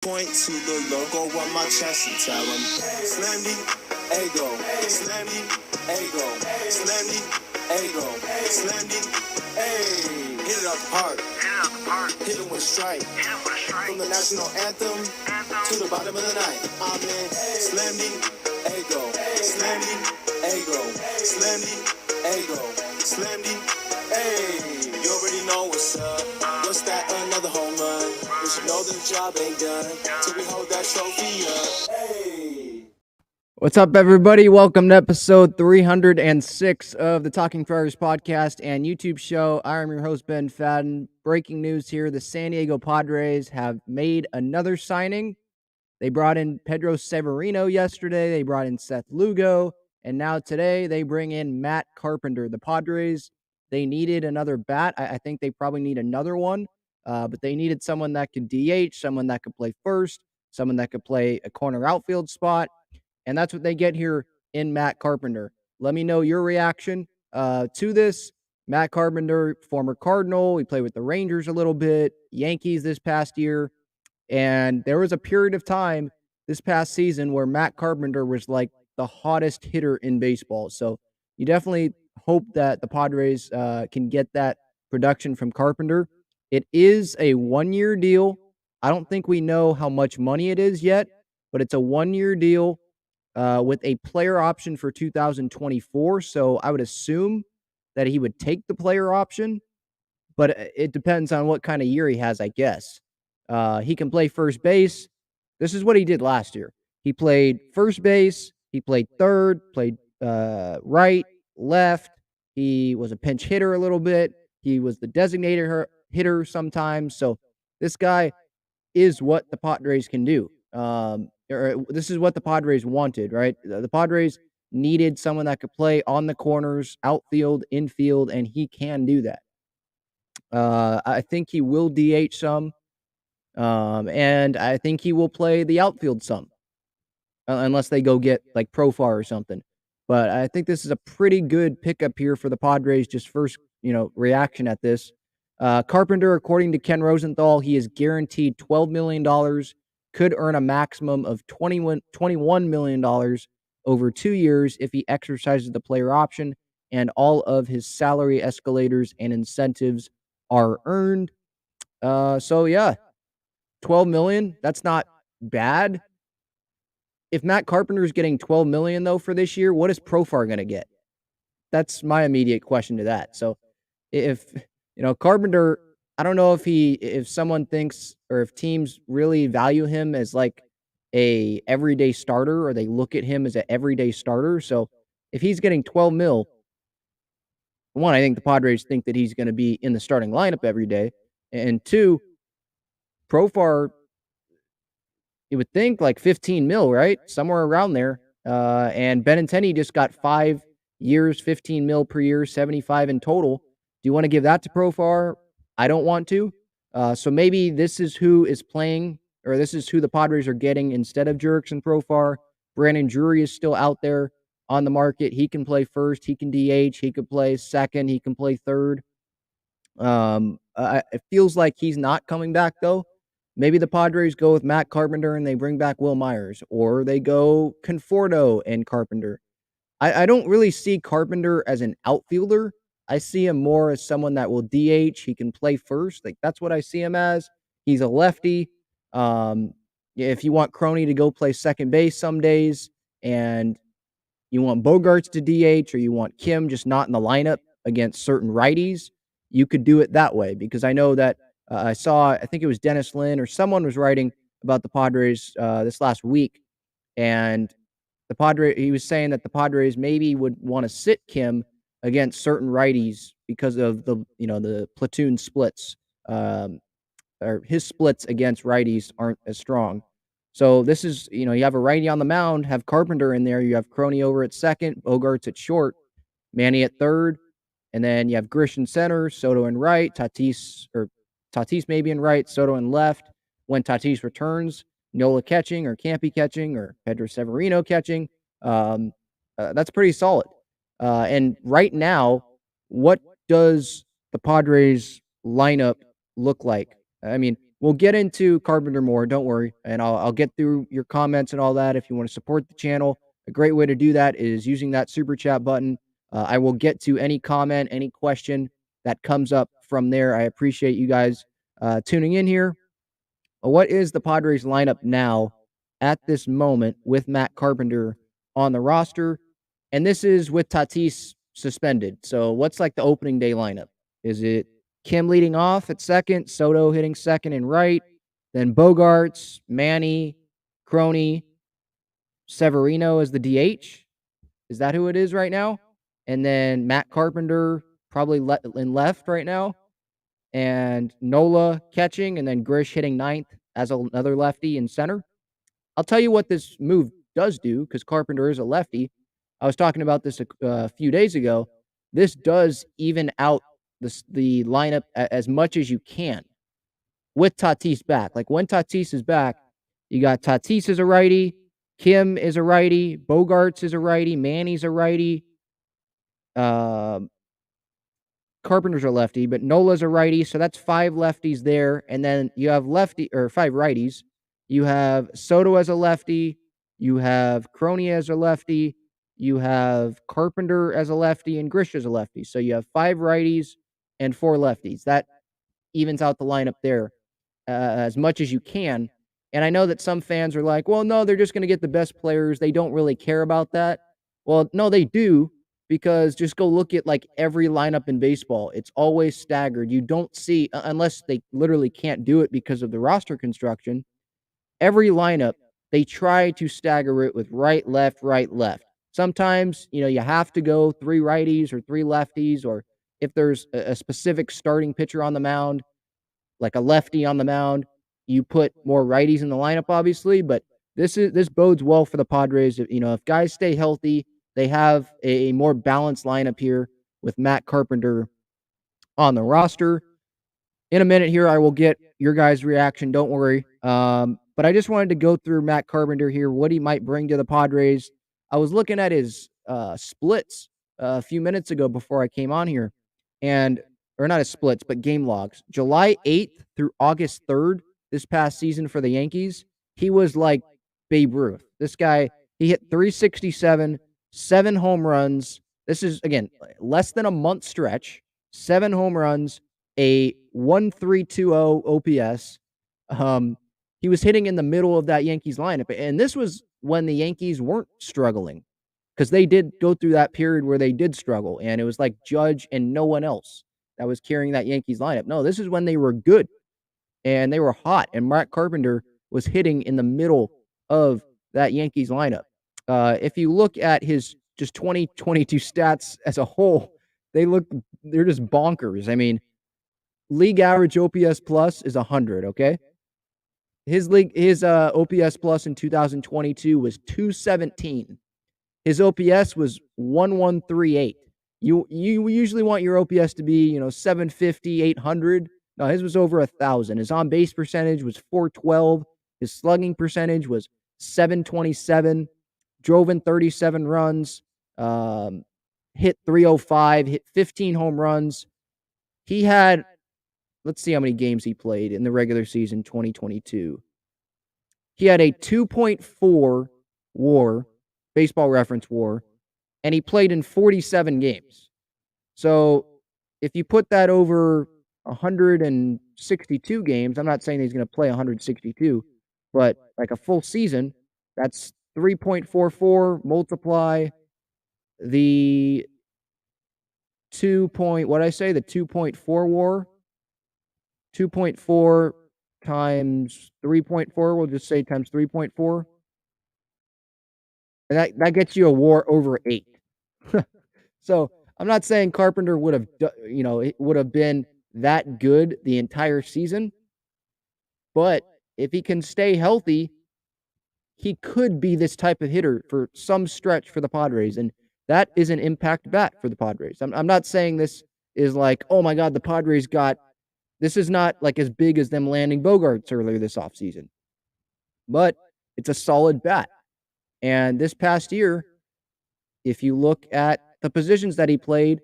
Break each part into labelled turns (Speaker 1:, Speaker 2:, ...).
Speaker 1: Point to the logo on my chest and tell them, Slam the ego, slam the ego, slam the ego, slam the ay. Hit it up hard, hit it with a strike. From the national anthem to the bottom of the night. Amen. Slam the ego, slam the ego, slam the ego, slam the ay. You already know what's up. What's that? Another home run. We should know the job ain't done till we hold that trophy up. Hey.
Speaker 2: What's up, everybody? Welcome to episode 306 of the Talking Friars podcast and YouTube show. I'm your host, Ben Fadden. Breaking news here. The San Diego Padres have made another signing. They brought in Pedro Severino yesterday. They brought in Seth Lugo. And now today they bring in Matt Carpenter. The Padres, they needed another bat. I think they probably need another one. But they needed someone that could DH, someone that could play first, someone that could play a corner outfield spot. And that's what they get here in Matt Carpenter. Let me know your reaction to this. Matt Carpenter, former Cardinal. He played with the Rangers a little bit, Yankees this past year. And there was a period of time this past season where Matt Carpenter was like the hottest hitter in baseball. So you definitely hope that the Padres can get that production from Carpenter. It is a 1-year deal. I don't think we know how much money it is yet, but it's a 1-year deal with a player option for 2024. So I would assume that he would take the player option, but it depends on what kind of year he has, I guess. He can play first base. This is what he did last year. He played first base. He played third, played right, left. He was a pinch hitter a little bit. He was the designated hitter sometimes. So this guy is what the Padres can do. This is what the Padres wanted, right? The Padres needed someone that could play on the corners, outfield, infield, and he can do that. I think he will DH some, and I think he will play the outfield some, unless they go get like Profar or something. But I think this is a pretty good pickup here for the Padres. Just first, reaction at this. Carpenter, according to Ken Rosenthal, he is guaranteed $12 million, could earn a maximum of $21 million over 2 years if he exercises the player option, and all of his salary escalators and incentives are earned. So yeah, 12 million, that's not bad. If Matt Carpenter is getting 12 million though for this year, what is Profar going to get? That's my immediate question to that. So if Carpenter, I don't know if someone thinks or if teams really value him as like a everyday starter, or they look at him as an everyday starter. So if he's getting 12 mil, one, I think the Padres think that he's going to be in the starting lineup every day. And two, Profar, you would think like 15 mil, right? Somewhere around there. And Benintendi just got 5 years, 15 mil per year, 75 in total. Do you want to give that to Profar? I don't want to. So maybe this is who is playing, or this is who the Padres are getting instead of Jurickson Profar. Brandon Drury is still out there on the market. He can play first. He can DH. He could play second. He can play third. It feels like he's not coming back, though. Maybe the Padres go with Matt Carpenter and they bring back Will Myers, or they go Conforto and Carpenter. I don't really see Carpenter as an outfielder. I see him more as someone that will DH. He can play first. Like, that's what I see him as. He's a lefty. If you want Crony to go play second base some days, and you want Bogarts to DH, or you want Kim just not in the lineup against certain righties, you could do it that way. Because I know that I think it was Dennis Lin or someone was writing about the Padres this last week, and he was saying that the Padres maybe would want to sit Kim against certain righties because of the platoon splits, or his splits against righties aren't as strong. So this is, you have a righty on the mound, have Carpenter in there, you have Crony over at second, Bogarts at short, Manny at third, and then you have Grish in center, Soto in right, Tatis maybe in right, Soto in left. When Tatis returns, Nola catching, or Campy catching, or Pedro Severino catching. That's pretty solid. And right now, what does the Padres lineup look like? I mean, we'll get into Carpenter more. Don't worry, and I'll get through your comments and all that. If you want to support the channel, a great way to do that is using that super chat button. I will get to any comment, any question that comes up from there. I appreciate you guys tuning in here. What is the Padres lineup now at this moment with Matt Carpenter on the roster? And this is with Tatis suspended. So what's like the opening day lineup? Is it Kim leading off at second, Soto hitting second and right, then Bogarts, Manny, Crony, Severino as the DH? Is that who it is right now? And then Matt Carpenter probably in left right now, and Nola catching, and then Grish hitting ninth as another lefty in center. I'll tell you what this move does do, because Carpenter is a lefty. I was talking about this a few days ago. This does even out the lineup as much as you can with Tatis back. Like when Tatis is back, you got Tatis as a righty, Kim is a righty, Bogarts is a righty, Manny's a righty, Carpenter's a lefty, but Nola's a righty, so that's 5 lefties there, and then you have 5 righties. You have Soto as a lefty, you have Crony as a lefty, you have Carpenter as a lefty, and Grish as a lefty. So you have 5 righties and 4 lefties. That evens out the lineup there as much as you can. And I know that some fans are like, well, no, they're just going to get the best players. They don't really care about that. Well, no, they do, because just go look at like every lineup in baseball. It's always staggered. You don't see, unless they literally can't do it because of the roster construction, every lineup, they try to stagger it with right, left, right, left. Sometimes, you have to go 3 righties or 3 lefties, or if there's a specific starting pitcher on the mound, like a lefty on the mound, you put more righties in the lineup, obviously. But this bodes well for the Padres. If guys stay healthy, they have a more balanced lineup here with Matt Carpenter on the roster. In a minute here, I will get your guys' reaction. Don't worry. But I just wanted to go through Matt Carpenter here, what he might bring to the Padres. I was looking at his splits a few minutes ago before I came on here, or not his splits, but game logs. July 8th through August 3rd this past season for the Yankees, he was like Babe Ruth. This guy, he hit 367, 7 home runs. This is, again, less than a month stretch, 7 home runs, a 1.320 OPS. He was hitting in the middle of that Yankees lineup. And this was when the Yankees weren't struggling, because they did go through that period where they did struggle, and it was like Judge and no one else that was carrying that Yankees lineup. No, this is when they were good and they were hot, and Matt Carpenter was hitting in the middle of that Yankees lineup. If you look at his just 2022 stats as a whole, they're just bonkers. I mean, league average OPS plus is 100, okay? His OPS plus in 2022 was 217. His OPS was 1138. You usually want your OPS to be, 750, 800. No, his was over 1,000. His on-base percentage was 412. His slugging percentage was 727. Drove in 37 runs. Hit 305. Hit 15 home runs. He had, let's see how many games he played in the regular season 2022. He had a 2.4 WAR, Baseball Reference WAR, and he played in 47 games. So if you put that over 162 games, I'm not saying he's going to play 162, but like a full season, that's 3.44, multiply the 2.4 WAR, 2.4 times 3.4, we'll just say times 3.4. And that gets you a WAR over 8. So I'm not saying Carpenter would have been that good the entire season, but if he can stay healthy, he could be this type of hitter for some stretch for the Padres, and that is an impact bat for the Padres. I'm not saying this is like, oh my God, the Padres this is not like as big as them landing Bogarts earlier this offseason, but it's a solid bat. And this past year, if you look at the positions that he played,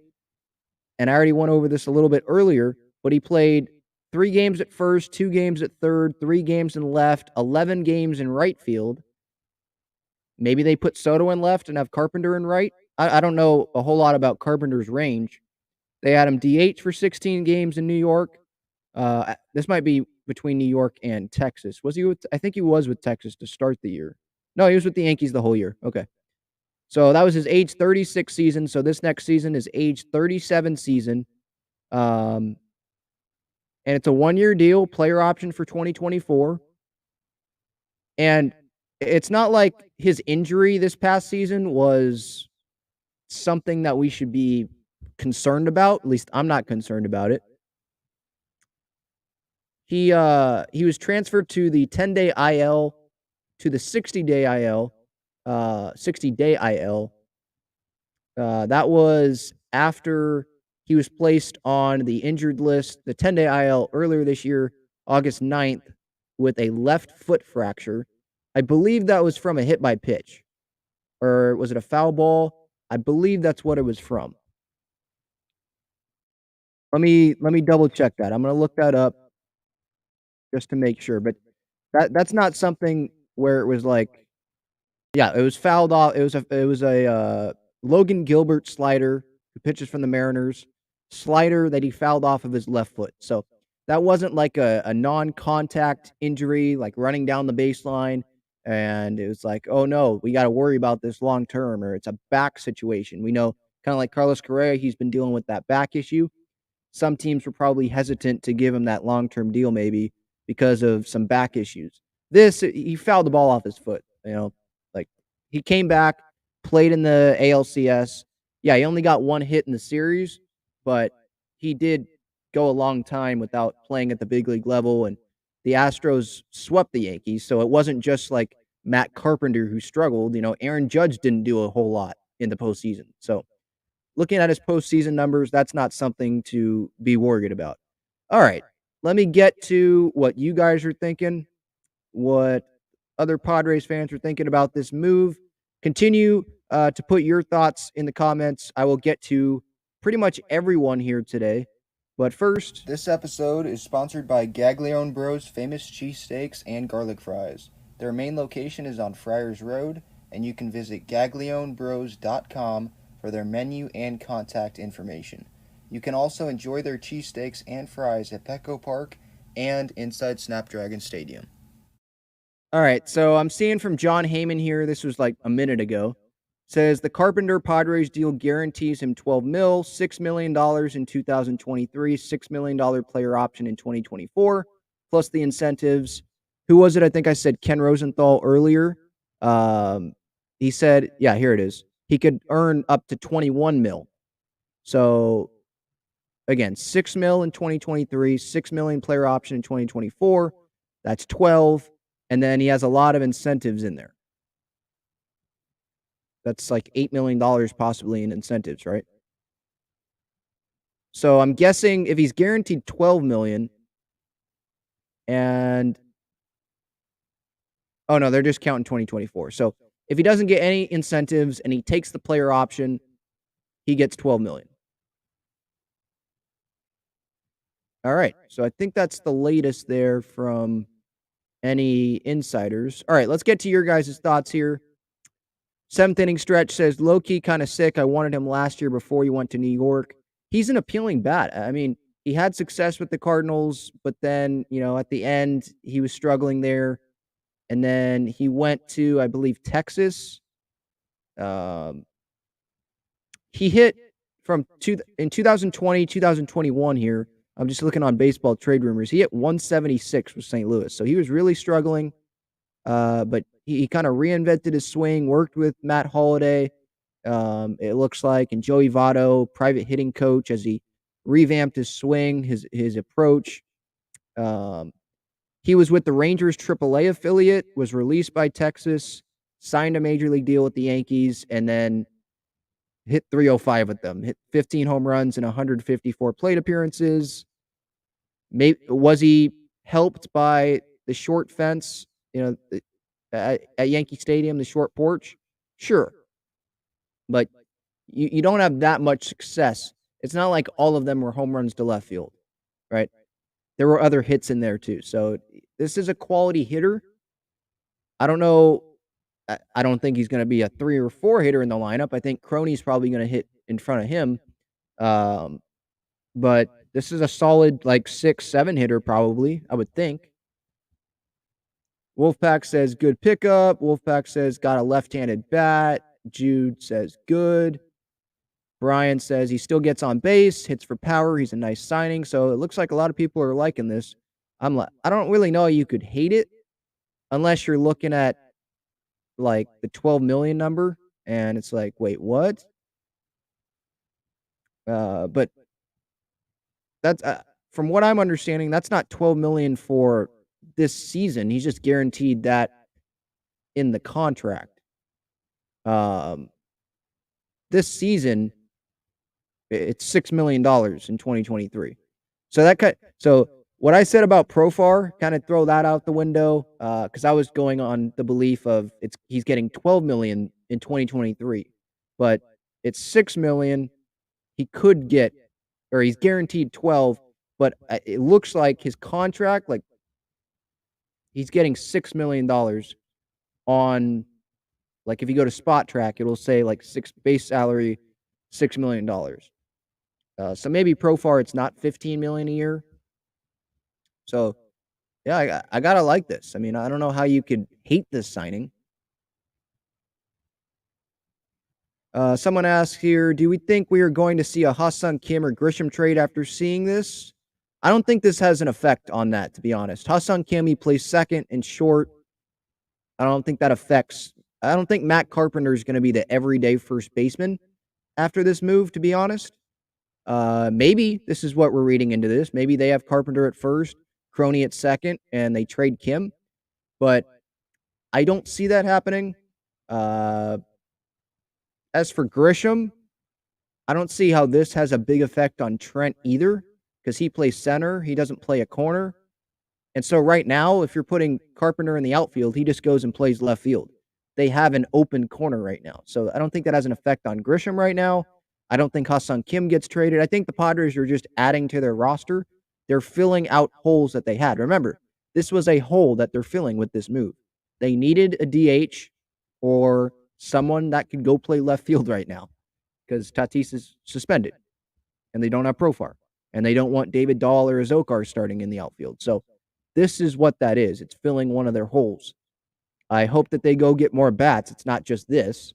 Speaker 2: and I already went over this a little bit earlier, but he played 3 games at first, 2 games at third, 3 games in left, 11 games in right field. Maybe they put Soto in left and have Carpenter in right. I don't know a whole lot about Carpenter's range. They had him DH for 16 games in New York. This might be between New York and Texas. Was he with I think he was with Texas to start the year. No, he was with the Yankees the whole year. Okay. So that was his age 36 season. So this next season is age 37 season. Um, and it's a 1-year deal, player option for 2024. And it's not like his injury this past season was something that we should be concerned about. At least I'm not concerned about it. He was transferred to the 10-day IL to the 60-day IL, 60-day IL. That was after he was placed on the injured list, the 10-day IL earlier this year, August 9th, with a left foot fracture. I believe that was from a hit by pitch. Or was it a foul ball? I believe that's what it was from. Let me double check that. I'm gonna look that up just to make sure, but that's not something where it was like yeah, it was fouled off. It was a Logan Gilbert slider who pitches from the Mariners, slider that he fouled off of his left foot. So that wasn't like a non-contact injury, like running down the baseline, and it was like, oh no, we got to worry about this long term, or it's a back situation. We know, kind of like Carlos Correa, he's been dealing with that back issue. Some teams were probably hesitant to give him that long-term deal maybe because of some back issues. He fouled the ball off his foot, like he came back, played in the ALCS. Yeah, he only got one hit in the series, but he did go a long time without playing at the big league level, and the Astros swept the Yankees, so it wasn't just like Matt Carpenter who struggled. Aaron Judge didn't do a whole lot in the postseason. So looking at his postseason numbers, that's not something to be worried about. All right, let me get to what you guys are thinking, what other Padres fans are thinking about this move. Continue to put your thoughts in the comments. I will get to pretty much everyone here today. But first, this episode is sponsored by Gaglione Bros Famous Cheesesteaks and Garlic Fries. Their main location is on Friars Road, and you can visit gaglionebros.com for their menu and contact information. You can also enjoy their cheesesteaks and fries at Petco Park and inside Snapdragon Stadium. All right, so I'm seeing from John Heyman here, this was like a minute ago, says the Carpenter Padres deal guarantees him $12 million, $6 million in 2023, $6 million player option in 2024, plus the incentives. Who was it? I think I said Ken Rosenthal earlier. He said, yeah, here it is. He could earn up to $21 million. So again, $6 million in 2023, $6 million player option in 2024. That's 12. And then he has a lot of incentives in there. That's like $8 million possibly in incentives, right? So I'm guessing if he's guaranteed $12 million and oh no, they're just counting 2024. So if he doesn't get any incentives and he takes the player option, he gets $12 million. All right. So I think that's the latest there from any insiders. All right, let's get to your guys' thoughts here. 7th inning stretch says low-key kind of sick. I wanted him last year before he went to New York. He's an appealing bat. I mean, he had success with the Cardinals, but then, at the end, he was struggling there. And then he went to, I believe, Texas. He hit in 2020, 2021 here. I'm just looking on baseball trade rumors. He hit 176 with St. Louis. So he was really struggling. But he kind of reinvented his swing, worked with Matt Holliday, it looks like, and Joey Votto, private hitting coach, as he revamped his swing, his approach. He was with the Rangers AAA affiliate, was released by Texas, signed a major league deal with the Yankees, and then hit 305 with them, hit 15 home runs and 154 plate appearances. Was he helped by the short fence, at Yankee Stadium, the short porch? Sure. But you don't have that much success. It's not like all of them were home runs to left field, right? there were other hits in there too. So this is a quality hitter. I don't know. I don't think he's going to be a 3 or 4 hitter in the lineup. I think Crony's probably going to hit in front of him. Um, but this is a solid like 6, 7 hitter probably, I would think. Wolfpack says good pickup. Wolfpack says got a left-handed bat. Jude says good. Brian says he still gets on base, hits for power. He's a nice signing. So it looks like a lot of people are liking this. I don't really know how you could hate it unless you're looking at like the 12 million number and it's like, wait, what? But that's from what I'm understanding, that's not 12 million for this season. He's just guaranteed that in the contract. This season, it's $6 million in 2023. So what I said about Profar, kind of throw that out the window, because I was going on the belief of he's getting 12 million in 2023, but it's 6 million. He could get, or he's guaranteed 12, but it looks like his contract, like he's getting $6 million on, like if you go to Spot Track, it'll say like base salary, $6 million. So maybe Profar, it's not 15 million a year. So yeah, I gotta like this. I mean, I don't know how you could hate this signing. Someone asked here, do we think we are going to see a Ha-Seong Kim or Grisham trade after seeing this? I don't think this has an effect on that, to be honest. Ha-Seong Kim, he plays second and short. I don't think that affects. I don't think Matt Carpenter is going to be the everyday first baseman after this move, to be honest. Maybe this is what we're reading into this. Maybe they have Carpenter at first, Crony at second, and they trade Kim. But I don't see that happening. As for Grisham, I don't see how this has a big effect on Trent either, because he plays center. He doesn't play a corner. And so right now, if you're putting Carpenter in the outfield, he just goes and plays left field. They have an open corner right now. So I don't think that has an effect on Grisham right now. I don't think Ha-Seong Kim gets traded. I think the Padres are just adding to their roster. They're filling out holes that they had. Remember, this was a hole that they're filling with this move. They needed a DH or someone that could go play left field right now because Tatis is suspended and they don't have Profar and they don't want David Dahl or Azokar starting in the outfield. So this is what that is. It's filling one of their holes. I hope that they go get more bats. It's not just this.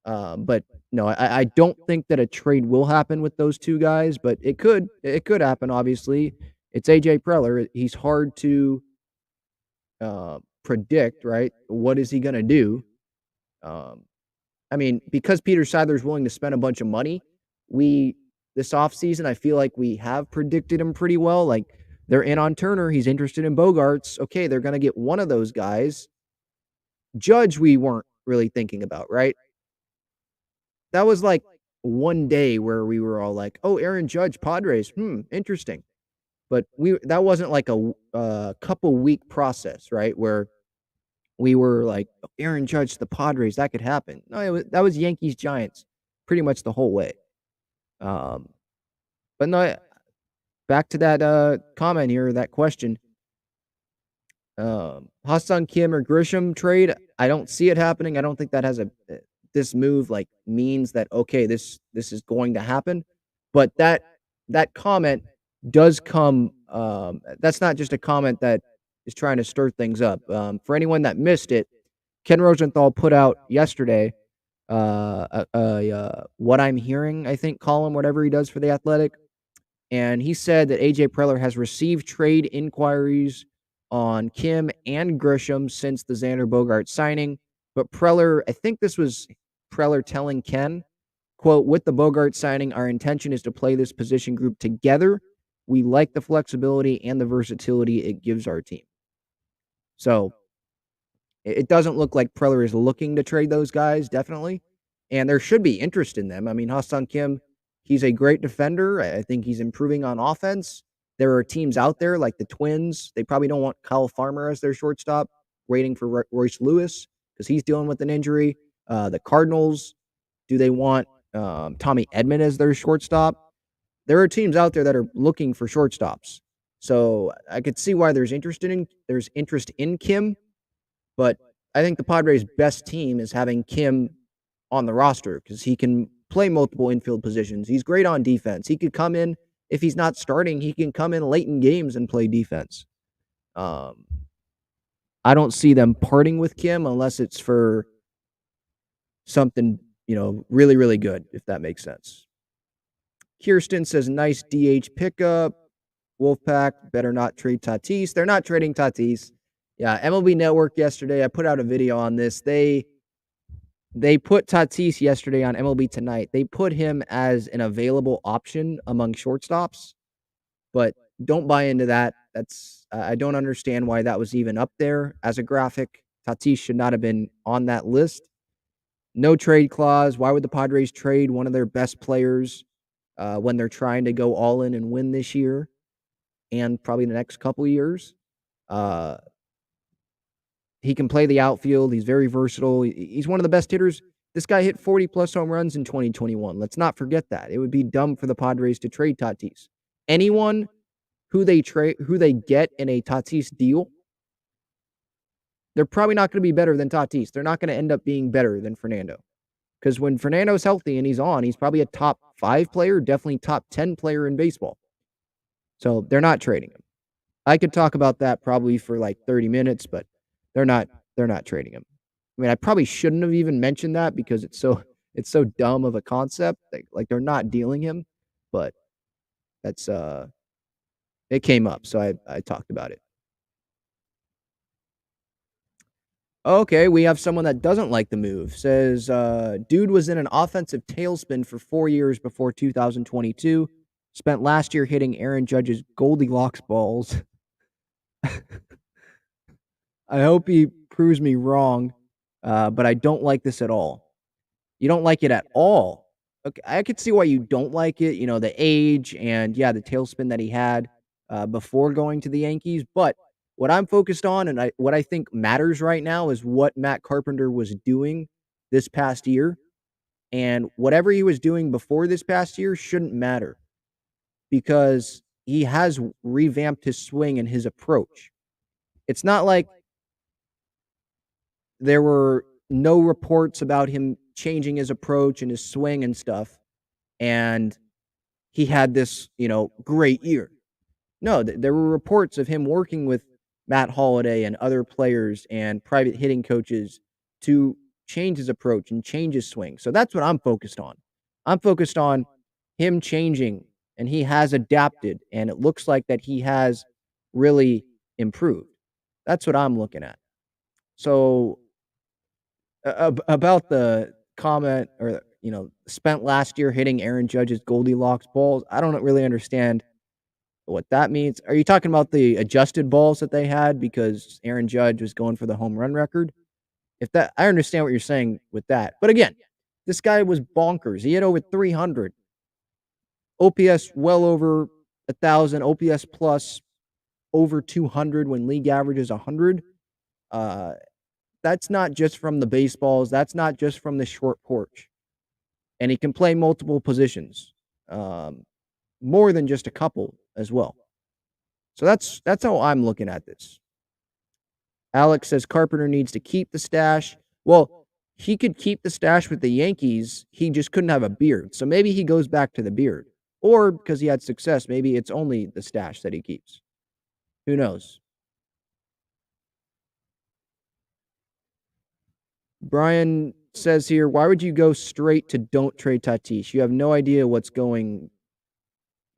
Speaker 2: But no, I don't think that a trade will happen with those two guys, but it could happen, obviously. It's AJ Preller. He's hard to predict, right? What is he going to do? I mean, because Peter Seidler's willing to spend a bunch of money, this offseason, I feel like we have predicted him pretty well. Like, they're in on Turner. He's interested in Bogarts. Okay, they're going to get one of those guys. Judge, we weren't really thinking about, right? That was like one day where we were all like, oh, Aaron Judge, Padres. Interesting. But that wasn't like a couple week process, right? Where we were like, Aaron Judge, the Padres, that could happen. No, that was Yankees, Giants pretty much the whole way. But no, back to that comment here, that question. Ha-Seong Kim or Grisham trade, I don't see it happening. I don't think that has this move like means that okay, this is going to happen. But that comment does come. That's not just a comment that is trying to stir things up. For anyone that missed it, Ken Rosenthal put out yesterday what I'm hearing, I think, column, whatever he does for The Athletic. And he said that AJ Preller has received trade inquiries on Kim and Grisham since the Xander Bogaerts signing. But Preller, I think this was Preller telling Ken, quote, with the Bogaerts signing, our intention is to play this position group together. We like the flexibility and the versatility it gives our team. So it doesn't look like Preller is looking to trade those guys, definitely. And there should be interest in them. I mean, Ha-Seong Kim, he's a great defender. I think he's improving on offense. There are teams out there like the Twins. They probably don't want Kyle Farmer as their shortstop, waiting for Royce Lewis because he's dealing with an injury. The Cardinals, do they want Tommy Edman as their shortstop? There are teams out there that are looking for shortstops. So I could see why there's interest in Kim, but I think the Padres' best team is having Kim on the roster because he can play multiple infield positions. He's great on defense. He could come in if he's not starting. He can come in late in games and play defense. Um, I don't see them parting with Kim unless it's for something really really good. If that makes sense. Kirsten says nice DH pickup. Wolfpack better not trade Tatis. They're not trading Tatis. Yeah, MLB Network yesterday. I put out a video on this. They put Tatis yesterday on MLB Tonight. They put him as an available option among shortstops, but don't buy into that. I don't understand why that was even up there as a graphic. Tatis should not have been on that list. No trade clause. Why would the Padres trade one of their best players when they're trying to go all in and win this year and probably the next couple years? He can play the outfield. He's very versatile. He's one of the best hitters. This guy hit 40-plus home runs in 2021. Let's not forget that. It would be dumb for the Padres to trade Tatis. Anyone who they get in a Tatis deal, they're probably not going to be better than Tatis. They're not going to end up being better than Fernando. Because when Fernando's healthy and he's on, he's probably a top 5 player, definitely top 10 player in baseball. So they're not trading him. I could talk about that probably for like 30 minutes, but they're not trading him. I mean, I probably shouldn't have even mentioned that because it's so dumb of a concept. Like they're not dealing him, but that's it came up, so I talked about it. Okay, we have someone that doesn't like the move. Says, dude was in an offensive tailspin for 4 years before 2022. Spent last year hitting Aaron Judge's Goldilocks balls. I hope he proves me wrong, but I don't like this at all. You don't like it at all. Okay, I could see why you don't like it. The age and the tailspin that he had before going to the Yankees. But what I'm focused on and what I think matters right now is what Matt Carpenter was doing this past year. And whatever he was doing before this past year shouldn't matter because he has revamped his swing and his approach. It's not like there were no reports about him changing his approach and his swing and stuff, and he had this, great year. No, there were reports of him working with Matt Holliday and other players and private hitting coaches to change his approach and change his swing. So that's what I'm focused on. I'm focused on him changing, and he has adapted, and it looks like that he has really improved. That's what I'm looking at. So about the comment or spent last year hitting Aaron Judge's Goldilocks balls. I don't really understand what that means. Are you talking about the adjusted balls that they had because Aaron Judge was going for the home run record? I understand what you're saying with that. But again, this guy was bonkers. He had over 300. OPS well over 1,000. OPS plus over 200 when league average is 100. That's not just from the baseballs. That's not just from the short porch. And he can play multiple positions, more than just a couple as well. So that's how I'm looking at this. Alex says Carpenter needs to keep the stash. Well, he could keep the stash with the Yankees. He just couldn't have a beard. So maybe he goes back to the beard. Or because he had success, maybe it's only the stash that he keeps. Who knows? Brian says here, why would you go straight to don't trade Tatis? You have no idea what's going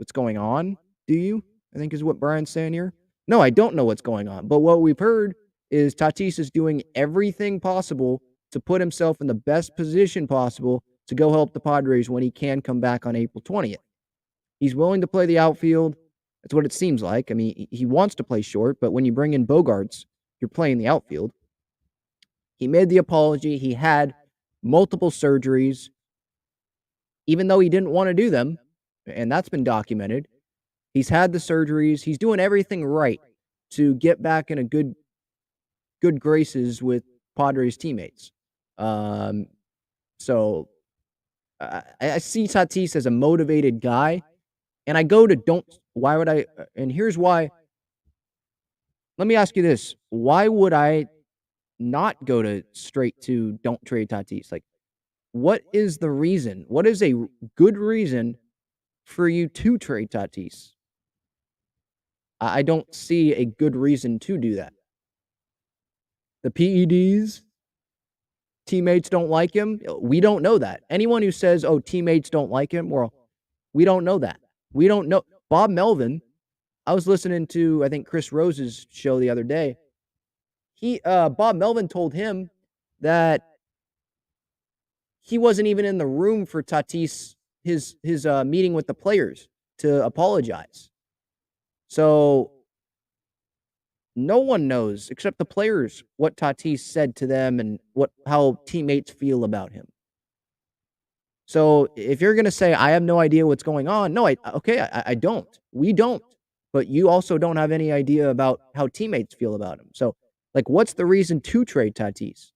Speaker 2: on, do you? I think is what Brian's saying here. No, I don't know what's going on. But what we've heard is Tatis is doing everything possible to put himself in the best position possible to go help the Padres when he can come back on April 20th. He's willing to play the outfield. That's what it seems like. I mean, he wants to play short, but when you bring in Bogarts, you're playing the outfield. He made the apology. He had multiple surgeries, even though he didn't want to do them, and that's been documented. He's had the surgeries. He's doing everything right to get back in a good graces with Padres teammates. So I see Tatis as a motivated guy. And I go to don't why would I and here's why. Let me ask you this. Why would I not go to straight to don't trade Tatis? Like, what is the reason? What is a good reason for you to trade Tatis? I don't see a good reason to do that. The PEDs, teammates don't like him. We don't know that. Anyone who says, "Oh, teammates don't like him," well, we don't know that. We don't know. Bob Melvin, I was listening to I think Chris Rose's show the other day. Bob Melvin told him that he wasn't even in the room for Tatis his meeting with the players to apologize. So no one knows except the players what Tatis said to them and how teammates feel about him. So if you're gonna say I have no idea what's going on, no, I don't. We don't. But you also don't have any idea about how teammates feel about him. So, like, what's the reason to trade Tatis?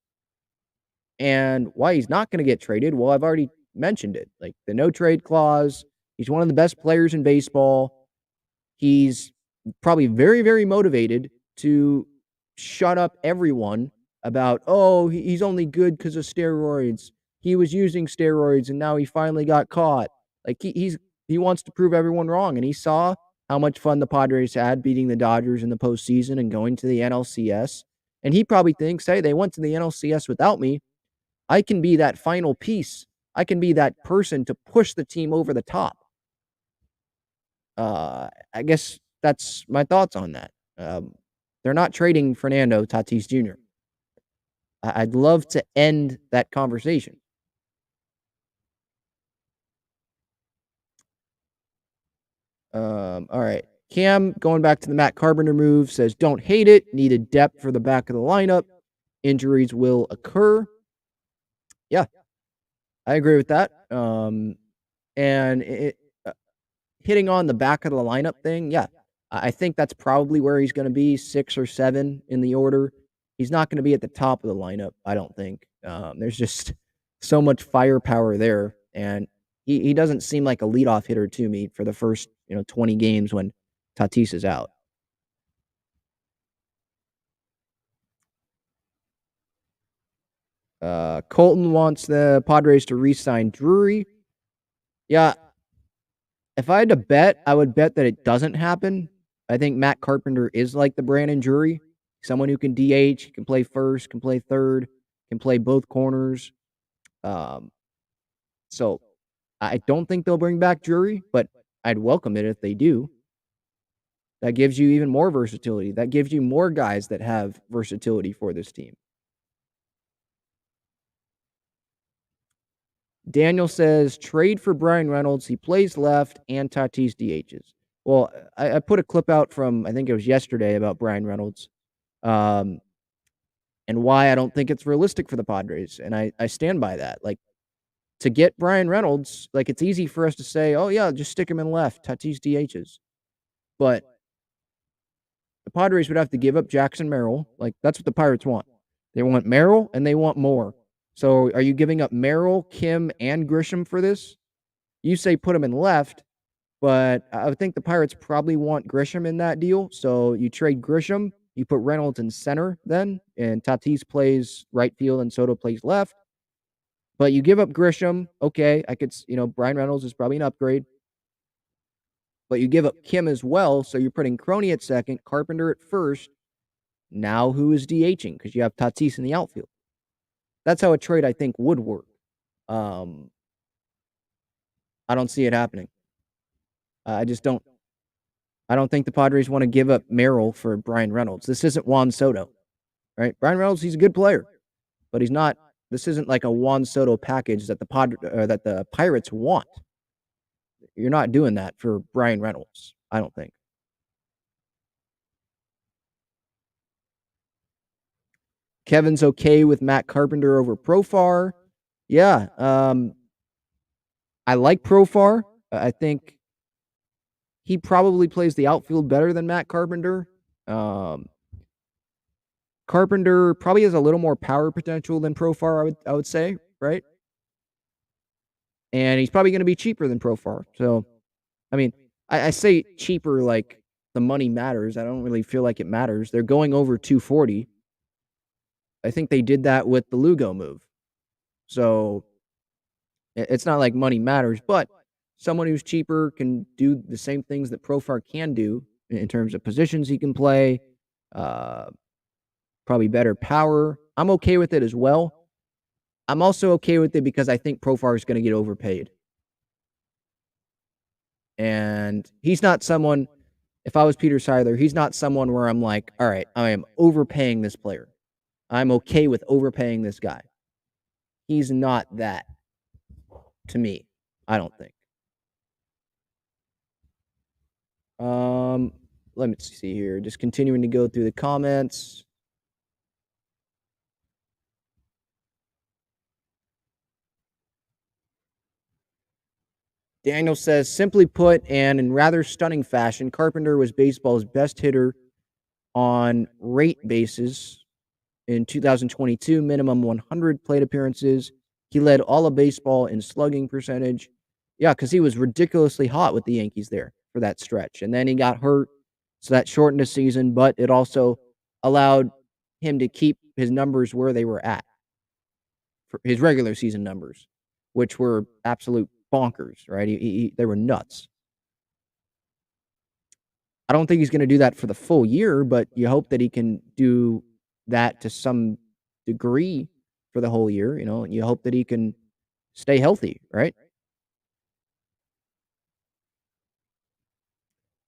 Speaker 2: And why he's not gonna get traded? Well, I've already mentioned it. Like the no trade clause. He's one of the best players in baseball. He's probably very, very motivated to shut up everyone about, oh, he's only good because of steroids. He was using steroids and now he finally got caught. Like he wants to prove everyone wrong. And he saw how much fun the Padres had beating the Dodgers in the postseason and going to the NLCS. And he probably thinks, hey, they went to the NLCS without me. I can be that final piece. I can be that person to push the team over the top. I guess that's my thoughts on that. They're not trading Fernando Tatis Jr. I'd love to end that conversation. All right. Cam, going back to the Matt Carpenter move, says, don't hate it. Needed depth for the back of the lineup. Injuries will occur. Yeah, I agree with that. And hitting on the back of the lineup thing, yeah, I think that's probably where he's going to be, 6 or 7 in the order. He's not going to be at the top of the lineup, I don't think. There's just so much firepower there, and he doesn't seem like a leadoff hitter to me for the first 20 games when Tatis is out. Colton wants the Padres to re-sign Drury. Yeah, if I had to bet, I would bet that it doesn't happen. I think Matt Carpenter is like the Brandon Drury, someone who can DH, can play first, can play third, can play both corners. So I don't think they'll bring back Drury, but I'd welcome it if they do. That gives you even more versatility. That gives you more guys that have versatility for this team. Daniel says, trade for Brian Reynolds. He plays left and Tatis DHs. Well, I put a clip out from, I think it was yesterday, about Brian Reynolds and why I don't think it's realistic for the Padres. And I stand by that. Like, to get Brian Reynolds, like, it's easy for us to say, oh, yeah, just stick him in left, Tatis DHs. But the Padres would have to give up Jackson Merrill. Like, that's what the Pirates want. They want Merrill and they want more. So are you giving up Merrill, Kim, and Grisham for this? You say put him in left, but I would think the Pirates probably want Grisham in that deal. So you trade Grisham, you put Reynolds in center then, and Tatis plays right field and Soto plays left. But you give up Grisham, okay, I could, Brian Reynolds is probably an upgrade. But you give up Kim as well, so you're putting Crony at second, Carpenter at first. Now who is DHing? Because you have Tatis in the outfield. That's how a trade, I think, would work. I don't see it happening. I just don't. I don't think the Padres want to give up Merrill for Brian Reynolds. This isn't Juan Soto, right? Brian Reynolds, he's a good player, but he's not. This isn't like a Juan Soto package that the Pirates want. You're not doing that for Brian Reynolds, I don't think. Kevin's okay with Matt Carpenter over Profar. Yeah, I like Profar. I think he probably plays the outfield better than Matt Carpenter. Carpenter probably has a little more power potential than Profar, I would say, right? And he's probably going to be cheaper than Profar. So, I mean, I say cheaper like the money matters. I don't really feel like it matters. They're going over 240. I think they did that with the Lugo move. So it's not like money matters, but someone who's cheaper can do the same things that Profar can do in terms of positions he can play, uh, probably better power. I'm okay with it as well. I'm also okay with it because I think Profar is going to get overpaid. And he's not someone, if I was Peter Seiler, he's not someone where I'm like, all right, I am overpaying this player. I'm okay with overpaying this guy. He's not that to me, I don't think. Let me see here. Just continuing to go through the comments. Daniel says, simply put, and in rather stunning fashion, Carpenter was baseball's best hitter on rate basis in 2022, minimum 100 plate appearances. He led all of baseball in slugging percentage. Yeah, because he was ridiculously hot with the Yankees there for that stretch. And then he got hurt, so that shortened the season, but it also allowed him to keep his numbers where they were at, for his regular season numbers, which were absolute bonkers, right? They were nuts. I don't think he's going to do that for the full year, but you hope that he can do that to some degree for the whole year. You hope that he can stay healthy, right?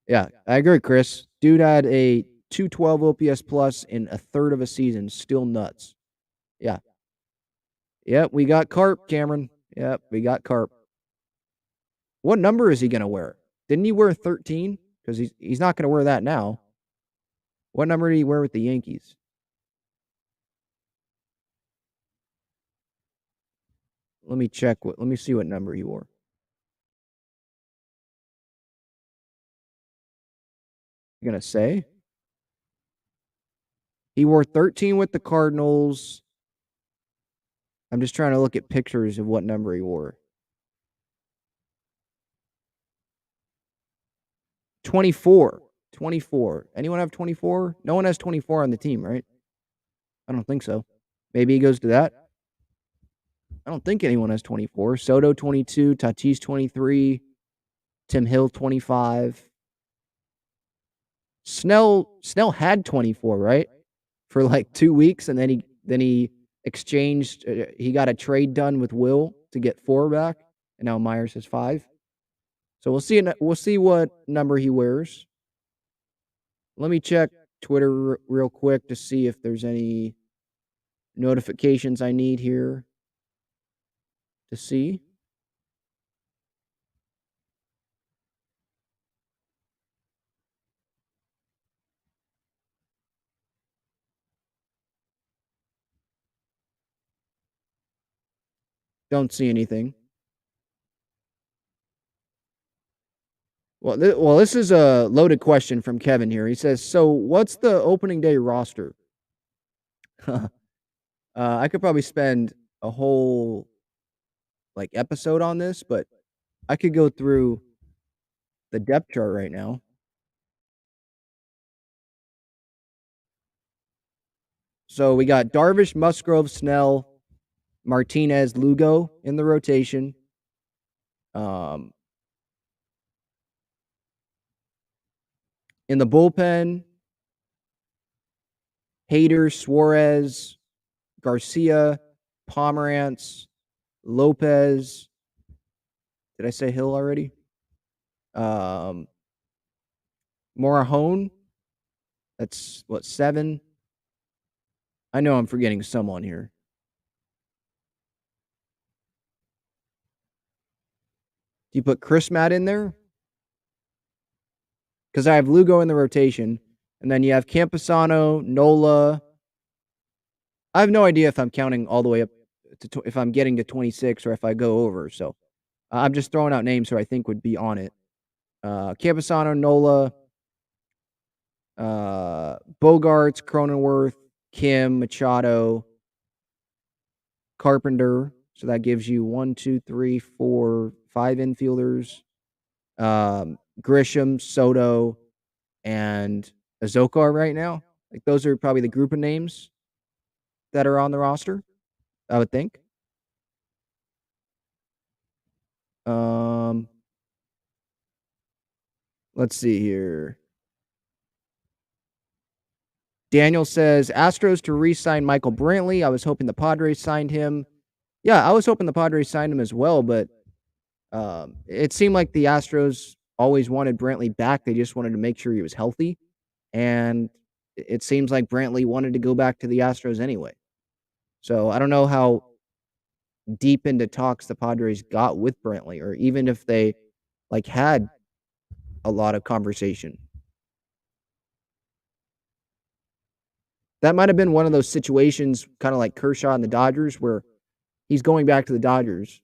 Speaker 2: Yeah, I agree, Chris. Dude had a 212 OPS plus in a third of a season. Still nuts. Yeah. Yep, we got Carp, Cameron. Yep, we got Carp. What number is he going to wear? Didn't he wear 13? Because he's not going to wear that now. What number did he wear with the Yankees? Let me check. Let me see what number he wore. You gonna say he wore 13 with the Cardinals? I'm just trying to look at pictures of what number he wore. 24. 24. Anyone have 24? No one has 24 on the team, right? I don't think so. Maybe he goes to that. I don't think anyone has 24. Soto 22, Tatis 23, Tim Hill 25. Snell had 24, right? For like 2 weeks, and then he exchanged. He got a trade done with Will to get 4 back, and now Myers has 5. So we'll see. We'll see what number he wears. Let me check Twitter real quick to see if there's any notifications I need here to see. Don't see anything. Well, this is a loaded question from Kevin here. He says, "So, what's the opening day roster?" I could probably spend a whole like episode on this, but I could go through the depth chart right now. So we got Darvish, Musgrove, Snell, Martinez, Lugo in the rotation. In the bullpen, Hader, Suarez, Garcia, Pomerantz, Lopez. Did I say Hill already? Morahone. That's what, 7? I know I'm forgetting someone here. Do you put Chris Matt in there? Because I have Lugo in the rotation, and then you have Camposano, Nola. I have no idea if I'm counting all the way up to if I'm getting to 26 or if I go over. So I'm just throwing out names who I think would be on it. Camposano, Nola, Bogarts, Cronenworth, Kim, Machado, Carpenter. So that gives you 1, 2, 3, 4, 5 infielders. Grisham, Soto, and Azoka are right now. Like those are probably the group of names that are on the roster, I would think. Um, let's see here. Daniel says Astros to re-sign Michael Brantley. I was hoping the Padres signed him. Yeah, I was hoping the Padres signed him as well, but it seemed like the Astros always wanted Brantley back. They just wanted to make sure he was healthy, and it seems like Brantley wanted to go back to the Astros anyway. So I don't know how deep into talks the Padres got with Brantley, or even if they like had a lot of conversation. That might have been one of those situations, kind of like Kershaw and the Dodgers, where he's going back to the Dodgers.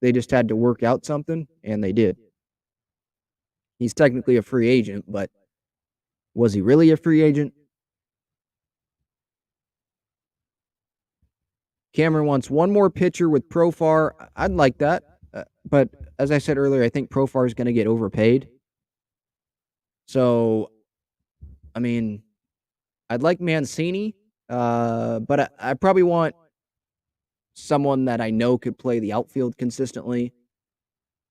Speaker 2: They just had to work out something, and they did. He's technically a free agent, but was he really a free agent? Cameron wants one more pitcher with Profar. I'd like that. But as I said earlier, I think Profar is going to get overpaid. So, I mean, I'd like Mancini, but I probably want someone that I know could play the outfield consistently.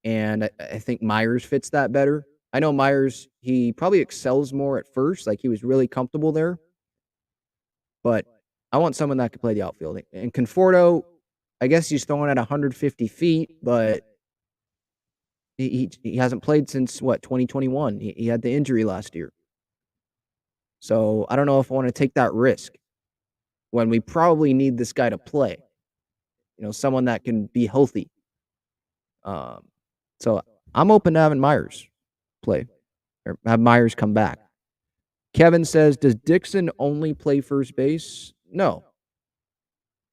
Speaker 2: And I think Myers fits that better. I know Myers, he probably excels more at first. Like he was really comfortable there. But I want someone that could play the outfield. And Conforto, I guess he's throwing at 150 feet, but he hasn't played since, 2021. He had the injury last year. So I don't know if I want to take that risk when we probably need this guy to play. Someone that can be healthy. So I'm open to having Myers play or have Myers come back. Kevin says, does Dixon only play first base? No.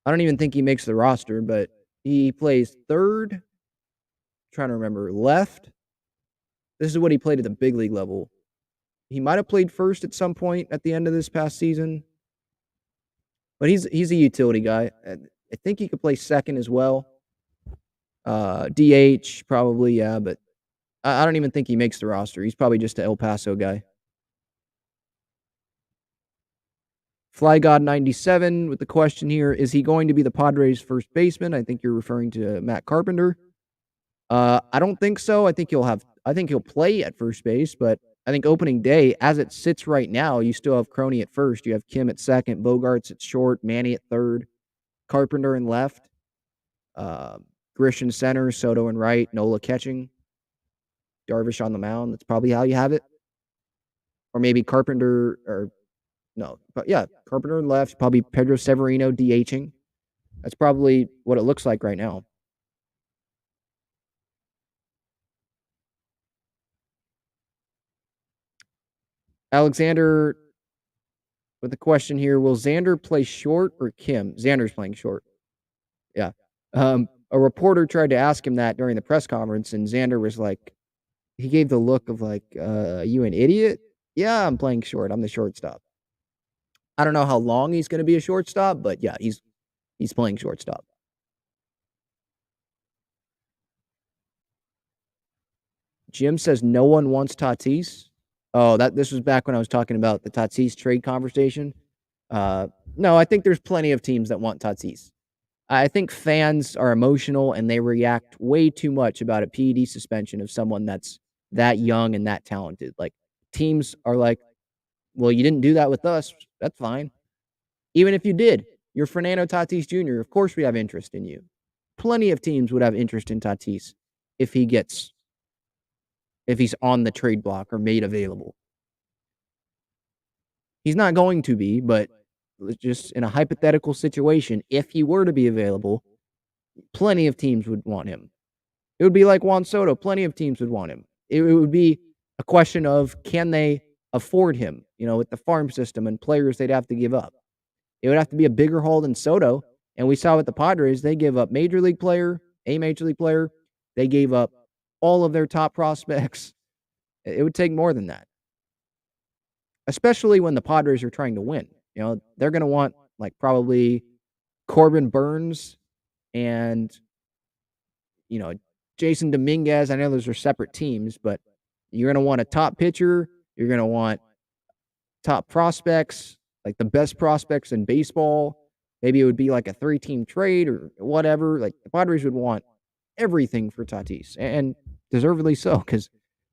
Speaker 2: I don't even think he makes the roster, but he plays third. Trying to remember, left. This is what he played at the big league level. He might have played first at some point at the end of this past season, but he's a utility guy. I think he could play second as well. DH probably, yeah, but I don't even think he makes the roster. He's probably just an El Paso guy. Fly God 97 with the question here: is he going to be the Padres' first baseman? I think you're referring to Matt Carpenter. I don't think so. I think he'll play at first base, but I think opening day, as it sits right now, you still have Crony at first. You have Kim at second, Bogarts at short, Manny at third, Carpenter in left, Grish in center, Soto in right, Nola catching, Darvish on the mound. That's probably how you have it. Or maybe Carpenter, or no, but yeah, Carpenter in left, probably Pedro Severino DHing. That's probably what it looks like right now. Alexander with the question here: will Xander play short or Kim? Xander's playing short. Yeah. A reporter tried to ask him that during the press conference, and Xander was like, he gave the look of like, you an idiot? Yeah, I'm playing short. I'm the shortstop. I don't know how long he's going to be a shortstop, but yeah, he's playing shortstop. Jim says no one wants Tatis. Oh, this was back when I was talking about the Tatis trade conversation. No, I think there's plenty of teams that want Tatis. I think fans are emotional and they react way too much about a PED suspension of someone that's that young and that talented. Like teams are like, well, you didn't do that with us. That's fine. Even if you did, you're Fernando Tatis Jr. Of course we have interest in you. Plenty of teams would have interest in Tatis if he's on the trade block or made available. He's not going to be, but just in a hypothetical situation, if he were to be available, plenty of teams would want him. It would be like Juan Soto. Plenty of teams would want him. It would be a question of, can they afford him, with the farm system and players they'd have to give up. It would have to be a bigger haul than Soto. And we saw with the Padres, they gave up a major league player. They gave up all of their top prospects. It would take more than that, especially when the Padres are trying to win. They're going to want like probably Corbin Burns and, Jason Dominguez. I know those are separate teams, but, You're going to want a top pitcher. You're going to want top prospects, like the best prospects in baseball. Maybe it would be like a 3-team trade or whatever. Like the Padres would want everything for Tatis, and deservedly so, because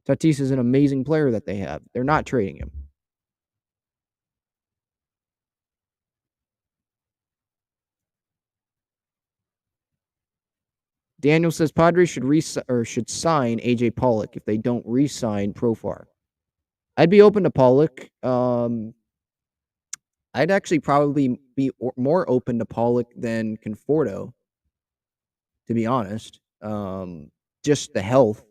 Speaker 2: Tatis is an amazing player that they have. They're not trading him. Daniel says Padres should sign AJ Pollock if they don't re-sign Profar. I'd be open to Pollock. I'd actually probably be more open to Pollock than Conforto, to be honest. Just the health.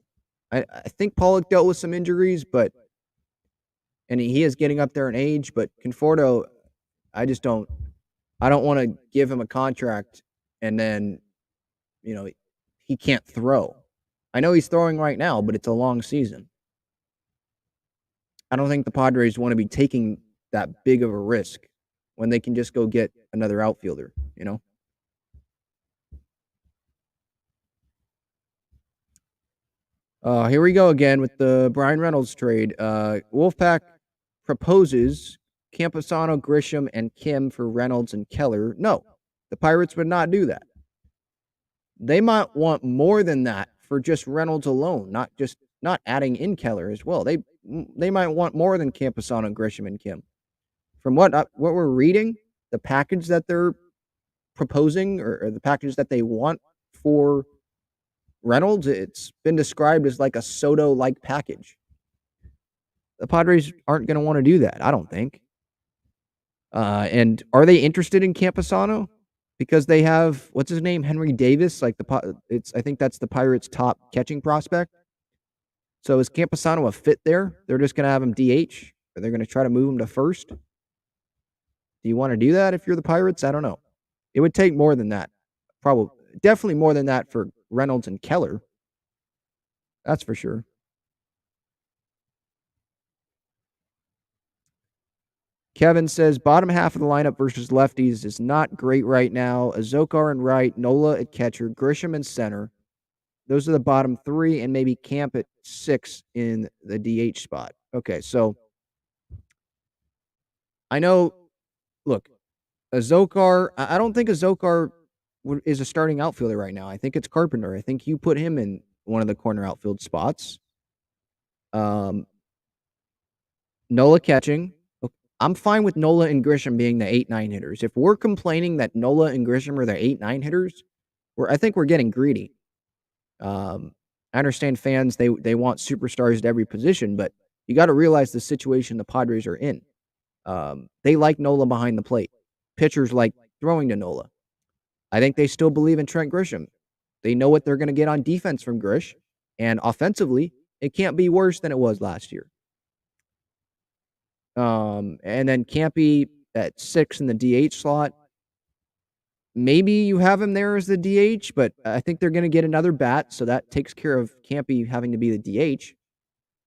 Speaker 2: I think Pollock dealt with some injuries, and he is getting up there in age. But Conforto, I just don't. I don't want to give him a contract and then, he can't throw. I know he's throwing right now, but it's a long season. I don't think the Padres want to be taking that big of a risk when they can just go get another outfielder, Here we go again with the Brian Reynolds trade. Wolfpack proposes Camposano, Grisham, and Kim for Reynolds and Keller. No, the Pirates would not do that. They might want more than that for just Reynolds alone, not adding in Keller as well. They might want more than Camposano, Grisham, and Kim. From what we're reading, the package that they're proposing or the package that they want for Reynolds, it's been described as like a Soto-like package. The Padres aren't going to want to do that, I don't think. And are they interested in Camposano? Because they have, what's his name, Henry Davis. I think that's the Pirates' top catching prospect. So is Camposano a fit there? They're just going to have him DH, or they're going to try to move him to first. Do you want to do that if you're the Pirates? I don't know. It would take more than that. Definitely more than that for Reynolds and Keller. That's for sure. Kevin says bottom half of the lineup versus lefties is not great right now. Azokar and right, Nola at catcher, Grisham in center. Those are the bottom three, and maybe Camp at 6 in the DH spot. Okay, so I know, look, Azokar, I don't think Azokar is a starting outfielder right now. I think it's Carpenter. I think you put him in one of the corner outfield spots. Nola catching. I'm fine with Nola and Grisham being the 8-9 hitters. If we're complaining that Nola and Grisham are the 8-9 hitters, I think we're getting greedy. I understand fans, they want superstars at every position, but you got to realize the situation the Padres are in. They like Nola behind the plate. Pitchers like throwing to Nola. I think they still believe in Trent Grisham. They know what they're going to get on defense from Grish, and offensively, it can't be worse than it was last year. And then Campy at 6 in the DH slot. Maybe you have him there as the DH, but I think they're going to get another bat, so that takes care of Campy having to be the DH.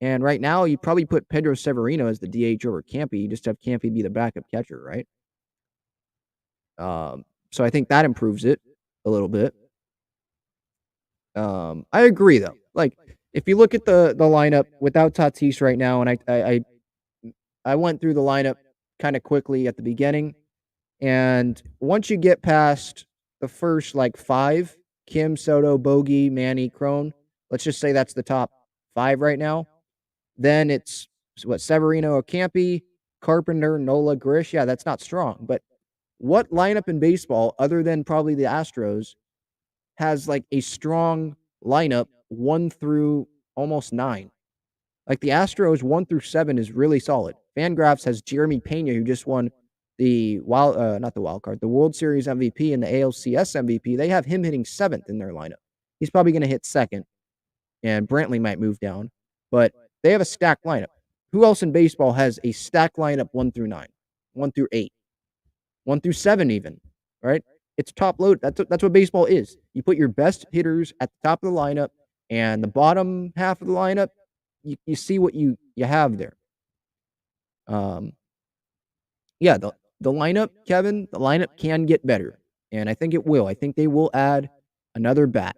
Speaker 2: And right now, you probably put Pedro Severino as the DH over Campy. You just have Campy be the backup catcher, right? So I think that improves it a little bit. I agree, though. Like, if you look at the lineup without Tatis right now, and I went through the lineup kind of quickly at the beginning, and once you get past the first, 5, Kim, Soto, Bogey, Manny, Crone, let's just say that's the top 5 right now, then it's, Severino, Campy, Carpenter, Nola, Grish. Yeah, that's not strong. But what lineup in baseball, other than probably the Astros, has, a strong lineup 1 through almost 9? Like, the Astros 1 through 7 is really solid. Fangraphs has Jeremy Pena, who just won the World Series MVP and the ALCS MVP. They have him hitting 7th in their lineup. He's probably going to hit 2nd, and Brantley might move down. But they have a stacked lineup. Who else in baseball has a stacked lineup 1 through 9, 1 through 8, 1 through 7 even, right? It's top load. That's what baseball is. You put your best hitters at the top of the lineup, and the bottom half of the lineup, you see what you have there. Yeah, the lineup, Kevin, the lineup can get better, and I think it will. I think they will add another bat.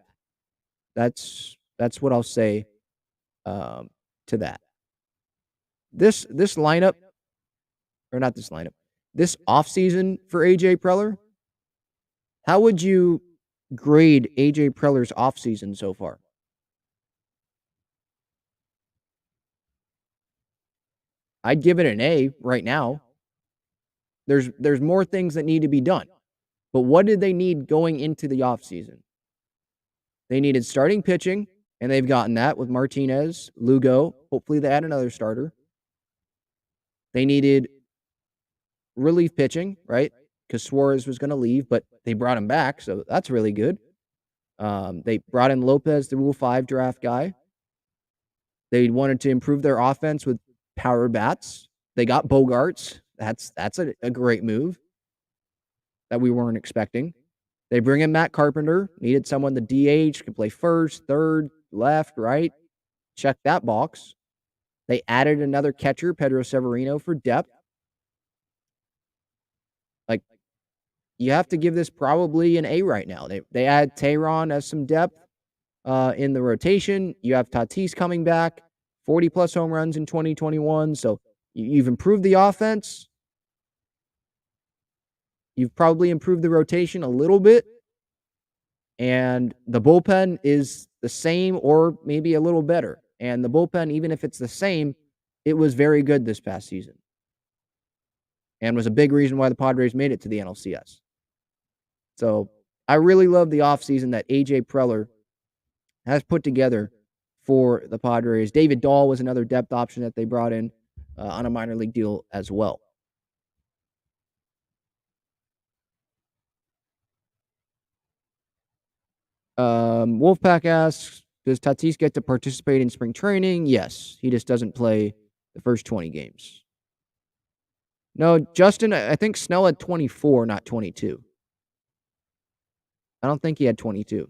Speaker 2: That's what I'll say. to that. This lineup, or not this lineup, this offseason for AJ Preller, how would you grade AJ Preller's offseason so far? I'd give it an A right now. There's more things that need to be done. But what did they need going into the offseason? They needed starting pitching, and they've gotten that with Martinez, Lugo. Hopefully they add another starter. They needed relief pitching, right? Because Suarez was going to leave, but they brought him back, so that's really good. They brought in Lopez, the Rule 5 draft guy. They wanted to improve their offense with power bats. They got Bogarts. That's a great move that we weren't expecting. They bring in Matt Carpenter. Needed someone to DH, could play first, third, left, right. Check that box. They added another catcher, Pedro Severino, for depth. Like, you have to give this probably an A right now. They add Tehran as some depth in the rotation. You have Tatis coming back, 40-plus home runs in 2021. So you've improved the offense. You've probably improved the rotation a little bit. And the bullpen is the same or maybe a little better. And the bullpen, even if it's the same, it was very good this past season. And was a big reason why the Padres made it to the NLCS. So I really love the offseason that AJ Preller has put together for the Padres. David Dahl was another depth option that they brought in on a minor league deal as well. Wolfpack asks, does Tatis get to participate in spring training? Yes. He just doesn't play the first 20 games. No, Justin, I think Snell had 24, not 22. I don't think he had 22.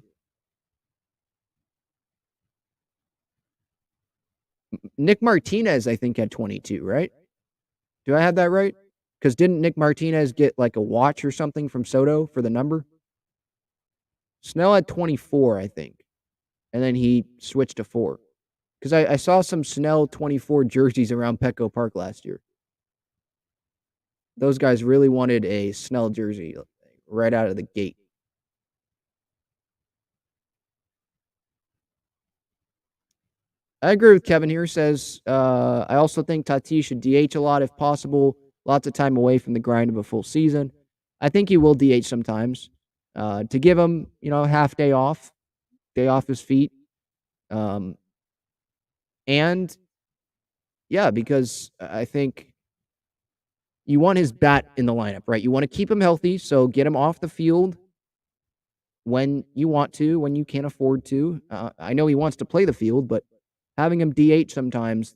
Speaker 2: Nick Martinez, I think, had 22, right? Do I have that right? Because didn't Nick Martinez get like a watch or something from Soto for the number? Snell had 24, I think. And then he switched to 4. Because I saw some Snell 24 jerseys around Petco Park last year. Those guys really wanted a Snell jersey right out of the gate. I agree with Kevin here. Says, I also think Tatis should DH a lot if possible. Lots of time away from the grind of a full season. I think he will DH sometimes to give him, half day off his feet. And yeah, because I think you want his bat in the lineup, right? You want to keep him healthy, so get him off the field when you want to, when you can't afford to. I know he wants to play the field, but having him DH sometimes,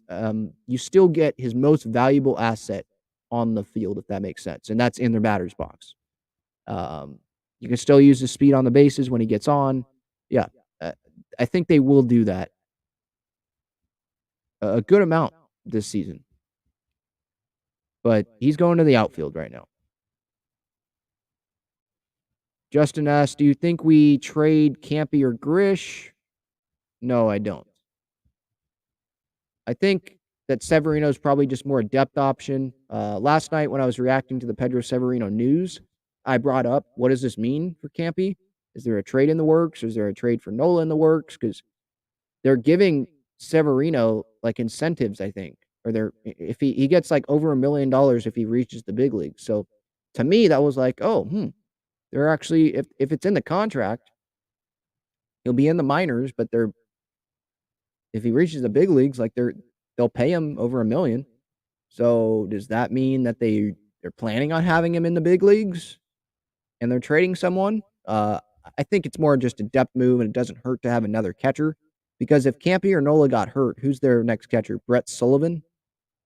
Speaker 2: you still get his most valuable asset on the field, if that makes sense, and that's in their batter's box. You can still use his speed on the bases when he gets on. Yeah, I think they will do that a good amount this season. But he's going to the outfield right now. Justin asks, do you think we trade Campy or Grish? No, I don't. I think that Severino is probably just more a depth option. Last night when I was reacting to the Pedro Severino news, I brought up, what does this mean for Campy? Is there a trade in the works? Is there a trade for Nola in the works? Because they're giving Severino like incentives, I think. Or if he gets like over $1 million if he reaches the big league. So to me, that was like, they're actually, if it's in the contract, he'll be in the minors, but if he reaches the big leagues, like they'll pay him over $1 million. So does that mean that they're planning on having him in the big leagues and they're trading someone? I think it's more just a depth move, and it doesn't hurt to have another catcher. Because if Campy or Nola got hurt, who's their next catcher? Brett Sullivan?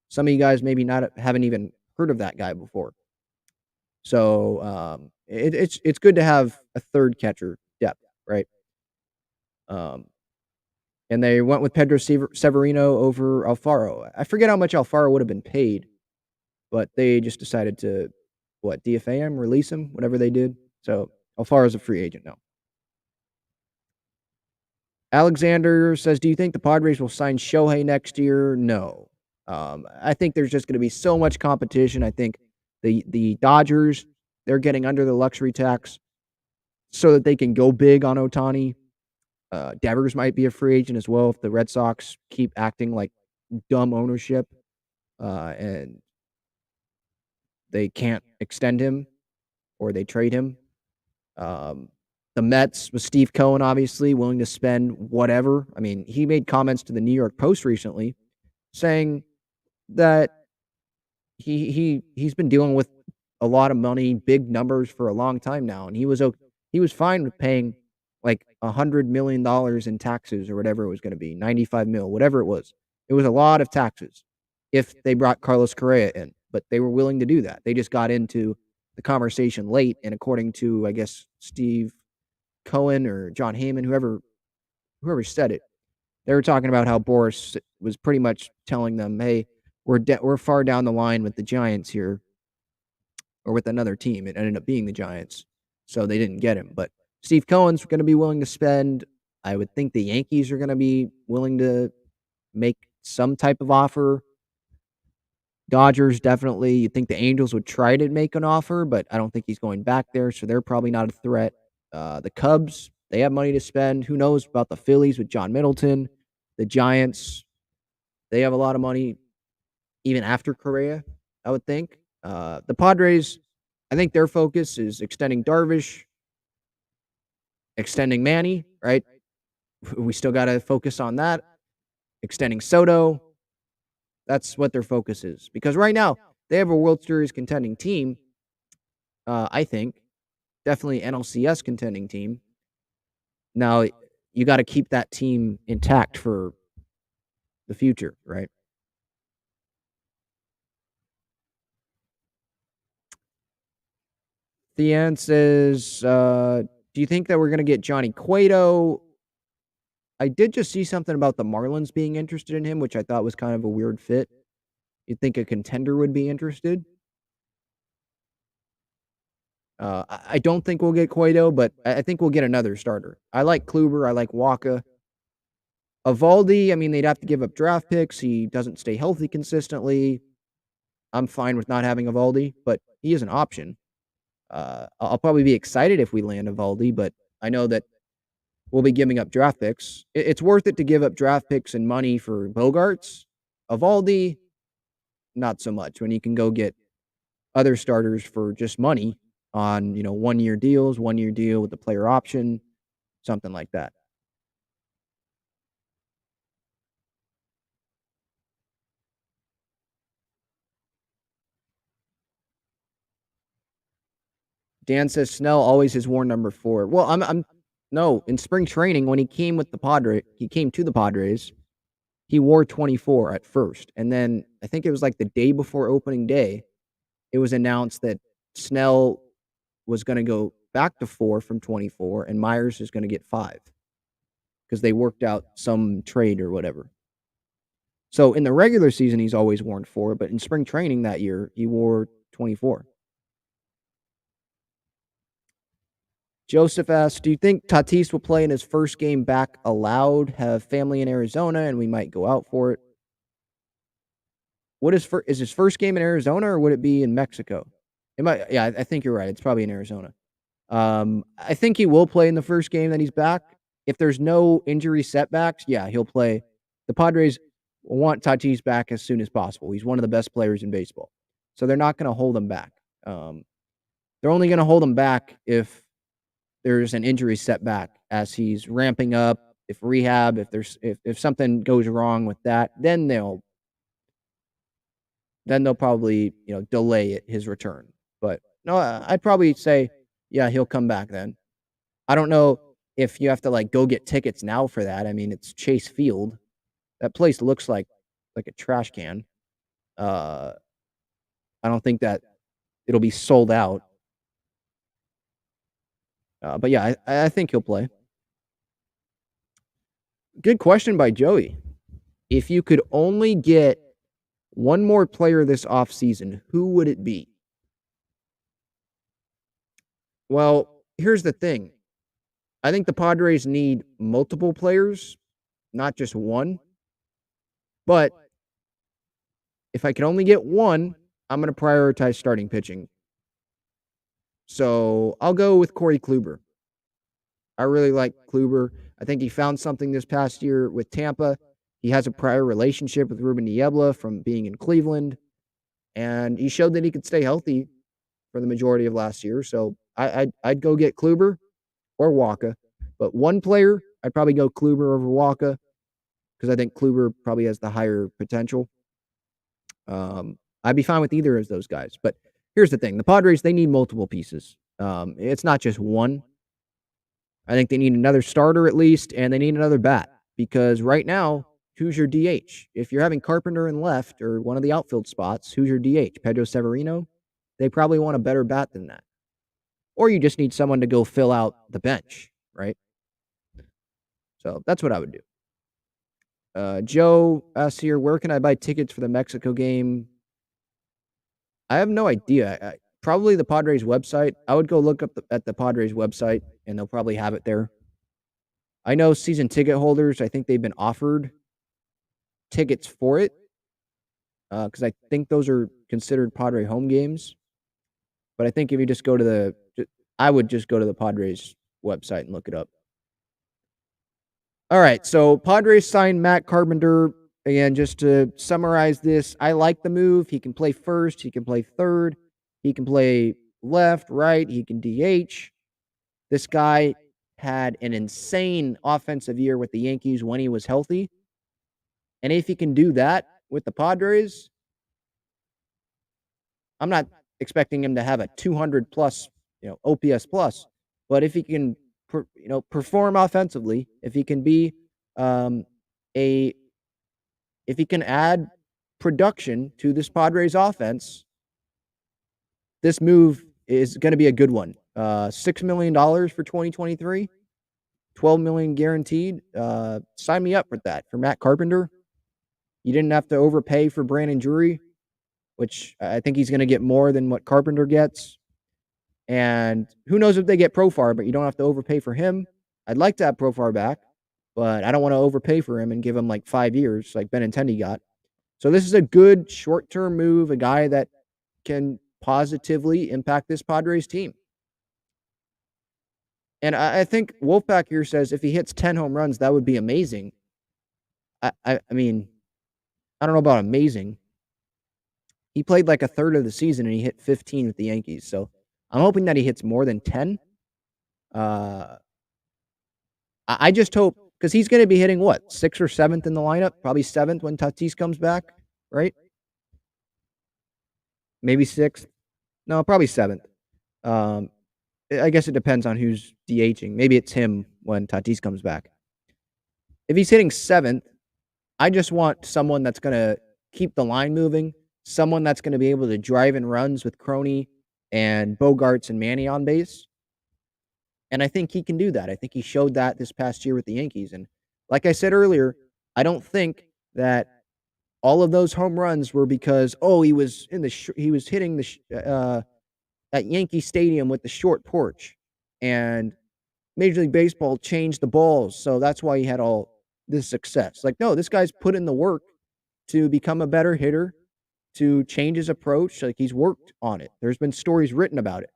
Speaker 2: Some of you guys maybe haven't even heard of that guy before. So it's good to have a third catcher depth, right? And they went with Pedro Severino over Alfaro. I forget how much Alfaro would have been paid, but they just decided to, DFA him, release him, whatever they did. So Alfaro's a free agent now. Alexander says, "Do you think the Padres will sign Shohei next year?" No. I think there's just going to be so much competition. I think the Dodgers, they're getting under the luxury tax so that they can go big on Ohtani. Devers might be a free agent as well if the Red Sox keep acting like dumb ownership and they can't extend him or they trade him. Um, the Mets with Steve Cohen, obviously, willing to spend whatever. I mean, he made comments to the New York Post recently saying that he's been dealing with a lot of money, big numbers for a long time now, and he was fine with paying like $100 million in taxes or whatever it was going to be, 95 mil, whatever it was. It was a lot of taxes if they brought Carlos Correa in, but they were willing to do that. They just got into the conversation late, and according to I guess Steve Cohen or John Heyman, whoever said it, they were talking about how Boris was pretty much telling them, "Hey, we're far down the line with the Giants here, or with another team." It ended up being the Giants, so they didn't get him. But Steve Cohen's going to be willing to spend. I would think the Yankees are going to be willing to make some type of offer. Dodgers definitely. You'd think the Angels would try to make an offer, but I don't think he's going back there, so they're probably not a threat. The Cubs, they have money to spend. Who knows about the Phillies with John Middleton? The Giants, they have a lot of money even after Correa, I would think. The Padres, I think their focus is extending Darvish, extending Manny, right? We still got to focus on that. Extending Soto. That's what their focus is. Because right now, they have a World Series contending team, I think. Definitely NLCS contending team. Now, you got to keep that team intact for the future, right? Thean says, do you think that we're going to get Johnny Cueto? I did just see something about the Marlins being interested in him, which I thought was kind of a weird fit. You'd think a contender would be interested. I don't think we'll get Cueto, but I think we'll get another starter. I like Kluber. I like Waka. Evaldi, I mean, they'd have to give up draft picks. He doesn't stay healthy consistently. I'm fine with not having Evaldi, but he is an option. I'll probably be excited if we land Evaldi, but I know that we'll be giving up draft picks. It's worth it to give up draft picks and money for Bogarts. Evaldi, not so much. When you can go get other starters for just money on 1-year deals, 1-year deal with the player option, something like that. Dan says Snell always has worn number 4. Well, I'm no, in spring training when he came to the Padres, he wore 24 at first. And then I think it was like the day before opening day, it was announced that Snell was going to go back to 4 from 24 and Myers is going to get 5 because they worked out some trade or whatever. So in the regular season, he's always worn 4, but in spring training that year, he wore 24. Joseph asks, do you think Tatis will play in his first game back allowed? Have family in Arizona and we might go out for it. Is his first game in Arizona or would it be in Mexico? It might. Yeah, I think you're right. It's probably in Arizona. I think he will play in the first game that he's back. If there's no injury setbacks, yeah, he'll play. The Padres want Tatis back as soon as possible. He's one of the best players in baseball. So they're not going to hold him back. They're only going to hold him back if there's an injury setback as he's ramping up, if rehab, if something goes wrong with that, then they'll probably, delay his return. But no, I'd probably say, yeah, he'll come back then. I don't know if you have to go get tickets now for that. I mean, it's Chase Field. That place looks like a trash can. I don't think that it'll be sold out. But yeah, I think he'll play. Good question by Joey. If you could only get one more player this offseason, who would it be? Well, here's the thing. I think the Padres need multiple players, not just one. But if I can only get one, I'm going to prioritize starting pitching. So I'll go with Corey Kluber. I really like Kluber. I think he found something this past year with Tampa. He has a prior relationship with Ruben Niebla from being in Cleveland, and he showed that he could stay healthy for the majority of last year. So I'd go get Kluber or Waka. But one player, I'd probably go Kluber over Waka because I think Kluber probably has the higher potential. I'd be fine with either of those guys. But here's the thing. The Padres, they need multiple pieces. It's not just one. I think they need another starter at least, and they need another bat because right now, who's your DH? If you're having Carpenter in left or one of the outfield spots, who's your DH? Pedro Severino? They probably want a better bat than that. Or you just need someone to go fill out the bench, right? So that's what I would do. Joe asks here, where can I buy tickets for the Mexico game? I have no idea. Probably the Padres website. I would go look up at the Padres website, and they'll probably have it there. I know season ticket holders, I think they've been offered tickets for it because I think those are considered Padre home games. But I think if you just go to I would just go to the Padres website and look it up. All right, so Padres signed Matt Carpenter. Again, just to summarize this, I like the move. He can play first. He can play third. He can play left, right. He can DH. This guy had an insane offensive year with the Yankees when he was healthy. And if he can do that with the Padres, I'm not expecting him to have a 200 plus, OPS plus, but if he can, perform offensively, if he can be if he can add production to this Padres offense, this move is going to be a good one. $6 million for 2023, $12 million guaranteed. Sign me up for that. For Matt Carpenter, you didn't have to overpay for Brandon Drury, which I think he's going to get more than what Carpenter gets. And who knows if they get Profar, but you don't have to overpay for him. I'd like to have Profar back, but I don't want to overpay for him and give him like 5 years like Benintendi got. So this is a good short-term move, a guy that can positively impact this Padres team. And I think Wolfpack here says if he hits 10 home runs, that would be amazing. I mean, I don't know about amazing. He played like a third of the season and he hit 15 with the Yankees. So I'm hoping that he hits more than 10. I just hope, because he's going to be hitting what, 6th or 7th in the lineup? Probably 7th when Tatis comes back, right? Maybe 6th. No, probably 7th. I guess it depends on who's DHing. Maybe it's him when Tatis comes back. If he's hitting 7th, I just want someone that's going to keep the line moving, someone that's going to be able to drive in runs with Crony and Bogarts and Manny on base. And I think he can do that. I think he showed that this past year with the Yankees. And like I said earlier, I don't think that all of those home runs were because, he was he was hitting at Yankee Stadium with the short porch, and Major League Baseball changed the balls, so that's why he had all this success. Like, no, this guy's put in the work to become a better hitter, to change his approach. Like, he's worked on it. There's been stories written about it.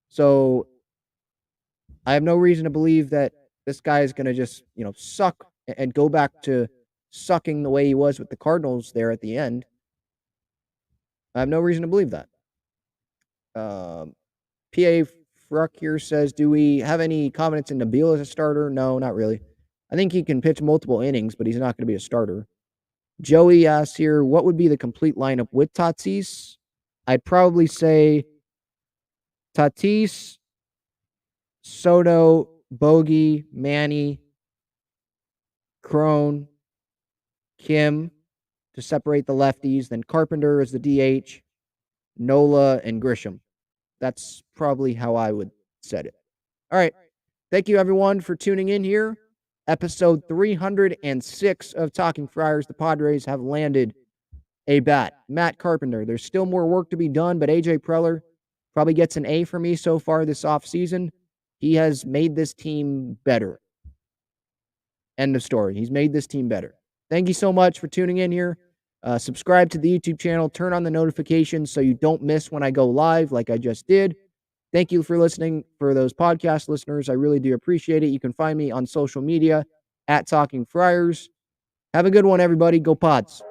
Speaker 2: So I have no reason to believe that this guy is going to just, suck and go back to sucking the way he was with the Cardinals there at the end. I have no reason to believe that. PA Fruck here says, do we have any confidence in Nabil as a starter? No, not really. I think he can pitch multiple innings, but he's not going to be a starter. Joey asks here, what would be the complete lineup with Tatis? I'd probably say Tatis, Soto, Bogey, Manny, Crone, Kim to separate the lefties, then Carpenter as the DH, Nola, and Grisham. That's probably how I would set it. All right. Thank you, everyone, for tuning in here. Episode 306 of Talking Friars. The Padres have landed a bat. Matt Carpenter. There's still more work to be done, but AJ Preller probably gets an A for me so far this offseason. He has made this team better. End of story. He's made this team better. Thank you so much for tuning in here. Subscribe to the YouTube channel. Turn on the notifications so you don't miss when I go live like I just did. Thank you for listening. For those podcast listeners, I really do appreciate it. You can find me on social media at Talking Friars. Have a good one, everybody. Go Pods.